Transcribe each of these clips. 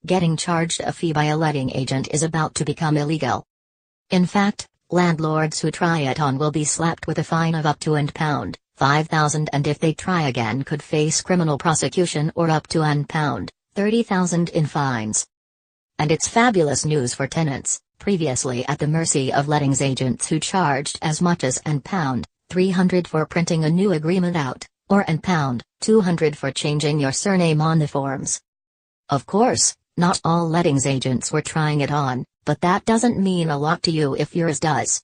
getting charged a fee by a letting agent is about to become illegal. In fact, landlords who try it on will be slapped with a fine of up to £5,000, and if they try again could face criminal prosecution or up to £30,000 in fines. And it's fabulous news for tenants, previously at the mercy of lettings agents who charged as much as £300 for printing a new agreement out, or £200 for changing your surname on the forms. Of course, not all lettings agents were trying it on, but that doesn't mean a lot to you if yours does.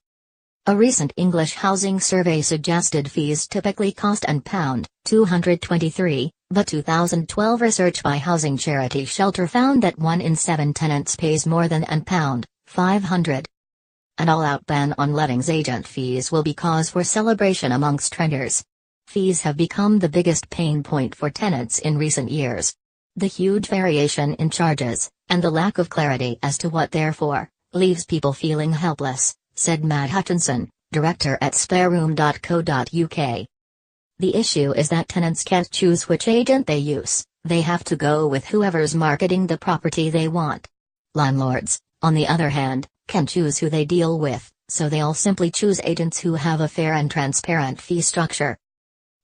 A recent English housing survey suggested fees typically cost £223, but 2012 research by housing charity Shelter found that 1 in 7 tenants pays more than £500. An all-out ban on lettings agent fees will be cause for celebration amongst renters. Fees have become the biggest pain point for tenants in recent years. The huge variation in charges, and the lack of clarity as to what they're for, leaves people feeling helpless, said Matt Hutchinson, director at spareroom.co.uk. The issue is that tenants can't choose which agent they use, they have to go with whoever's marketing the property they want. Landlords, on the other hand, can choose who they deal with, so they'll simply choose agents who have a fair and transparent fee structure.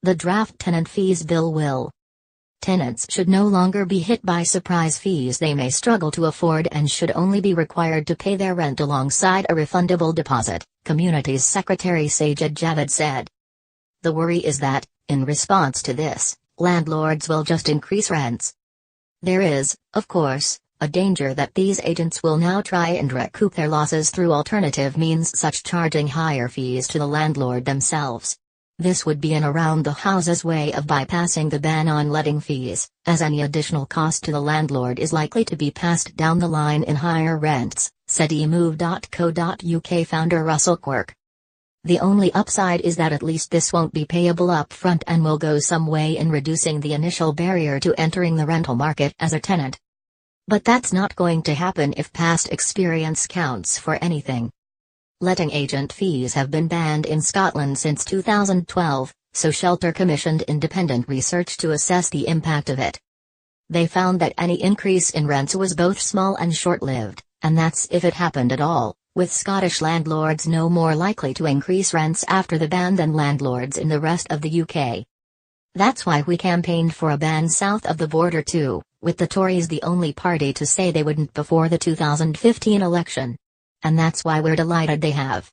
The draft tenant fees bill will. Tenants should no longer be hit by surprise fees they may struggle to afford and should only be required to pay their rent alongside a refundable deposit, Communities Secretary Sajid Javid said. The worry is that, in response to this, landlords will just increase rents. There is, of course, a danger that these agents will now try and recoup their losses through alternative means such charging higher fees to the landlord themselves. This would be an around-the-houses way of bypassing the ban on letting fees, as any additional cost to the landlord is likely to be passed down the line in higher rents, said emove.co.uk founder Russell Quirk. The only upside is that at least this won't be payable up front and will go some way in reducing the initial barrier to entering the rental market as a tenant. But that's not going to happen if past experience counts for anything. Letting agent fees have been banned in Scotland since 2012, so Shelter commissioned independent research to assess the impact of it. They found that any increase in rents was both small and short-lived, and that's if it happened at all, with Scottish landlords no more likely to increase rents after the ban than landlords in the rest of the UK. That's why we campaigned for a ban south of the border too, with the Tories the only party to say they wouldn't before the 2015 election. And that's why we're delighted they have.